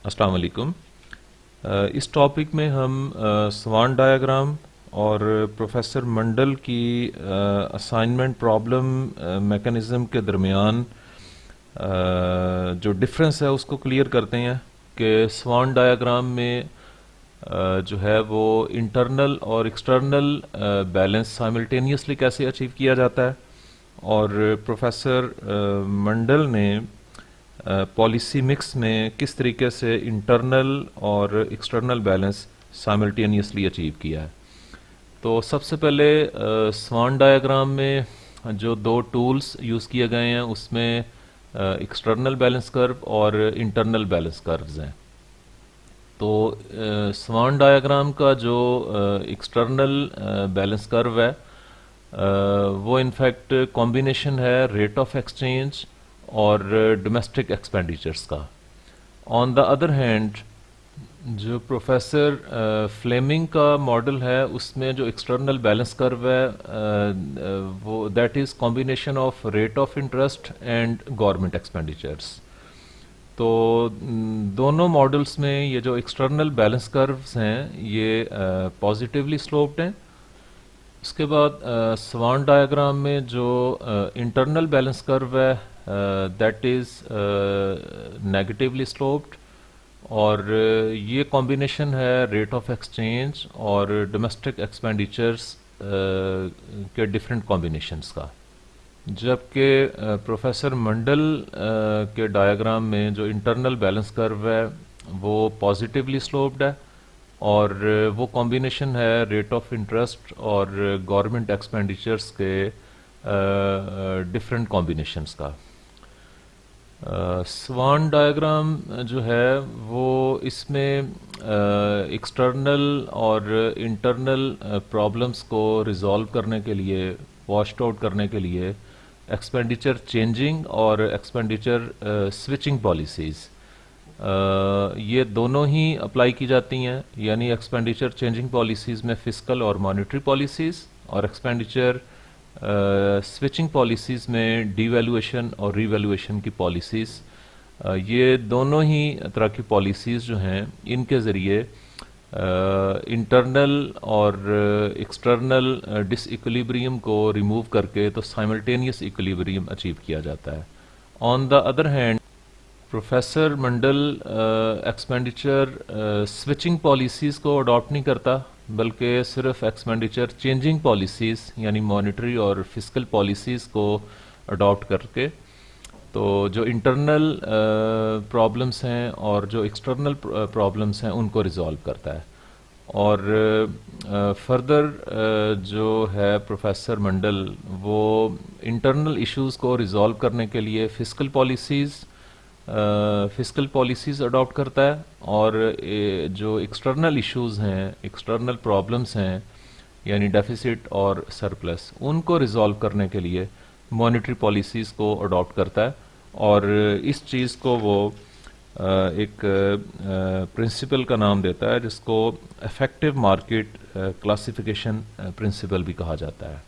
अस्सलाम वालेकुम। इस टॉपिक में हम स्वान डायग्राम और प्रोफेसर मंडल की असाइनमेंट प्रॉब्लम मैकेनिज़्म के दरमियान जो डिफरेंस है उसको क्लियर करते हैं कि स्वान डायग्राम में जो है वो इंटरनल और एक्सटर्नल बैलेंस साइमल्टेनियसली कैसे अचीव किया जाता है, और प्रोफेसर मंडल ने पॉलिसी मिक्स में किस तरीके से इंटरनल और एक्सटर्नल बैलेंस साइमल्टेनियसली अचीव किया है। तो सबसे पहले स्वान डायग्राम में जो दो टूल्स यूज़ किए गए हैं उसमें एक्सटर्नल बैलेंस कर्व और इंटरनल बैलेंस कर्व्स हैं। तो स्वान डायग्राम का जो एक्सटर्नल बैलेंस कर्व है वो इनफैक्ट कॉम्बिनेशन है रेट ऑफ एक्सचेंज और डोमेस्टिक एक्सपेंडिचर्स का। ऑन द अदर हैंड जो प्रोफेसर फ्लेमिंग का मॉडल है उसमें जो एक्सटर्नल बैलेंस कर्व है वो that is combination of rate of interest and government expenditures. तो दोनों मॉडल्स में ये जो एक्सटर्नल बैलेंस कर्व्स हैं ये पॉजिटिवली स्लोप्ड हैं। उसके बाद स्वान डायग्राम में जो इंटरनल बैलेंस कर्व है दैट इज़ नेगेटिवली स्लोप्ड, और ये कॉम्बिनेशन है रेट ऑफ एक्सचेंज और डोमेस्टिक एक्सपेंडिचर्स के डिफरेंट कॉम्बिनेशंस का। जबकि प्रोफेसर मंडल के डायग्राम में जो इंटरनल बैलेंस कर्व है वो पॉजिटिवली स्लोप्ड है, और वो कॉम्बिनेशन है रेट ऑफ इंटरेस्ट और गवर्नमेंट एक्सपेंडिचर्स के डिफरेंट कॉम्बिनेशंस का। स्वान डायग्राम जो है वो इसमें एक्सटर्नल और इंटरनल प्रॉब्लम्स को रिजॉल्व करने के लिए, वॉश्ड आउट करने के लिए एक्सपेंडिचर चेंजिंग और एक्सपेंडिचर स्विचिंग पॉलिसीज़ ये दोनों ही अप्लाई की जाती हैं। यानी एक्सपेंडिचर चेंजिंग पॉलिसीज़ में फिस्कल और मॉनेटरी पॉलिसीज़, और एक्सपेंडिचर स्विचिंग पॉलिसीज़ में डीवैल्यूएशन और रीवैल्यूएशन की पॉलिसीज़। ये दोनों ही तरह की पॉलिसीज़ जो हैं इनके ज़रिए इंटरनल और एक्सटर्नल डिसइक्विलिब्रियम को रिमूव करके तो साइमल्टेनियस इक्विलिब्रियम अचीव किया जाता है। On the other hand professor Mandal expenditure switching policies को अडॉप्ट नहीं करता, बल्कि सिर्फ एक्सपेंडिचर चेंजिंग पॉलिसीज़ यानी मॉनेटरी और फिस्कल पॉलिसीज़ को अडॉप्ट करके तो जो इंटरनल प्रॉब्लम्स हैं और जो एक्सटर्नल प्रॉब्लम्स हैं उनको रिजॉल्व करता है। और फर्दर जो है प्रोफेसर मंडल वो इंटरनल इश्यूज़ को रिजॉल्व करने के लिए फिस्कल पॉलिसीज़ अडॉप्ट करता है, और जो एक्सटर्नल इश्यूज़ हैं, एक्सटर्नल प्रॉब्लम्स हैं यानी डेफिसिट और सरप्लस, उनको रिजॉल्व करने के लिए मॉनेटरी पॉलिसीज़ को अडॉप्ट करता है। और इस चीज़ को वो एक प्रिंसिपल का नाम देता है जिसको इफेक्टिव मार्केट क्लासिफिकेशन प्रिंसिपल भी कहा जाता है।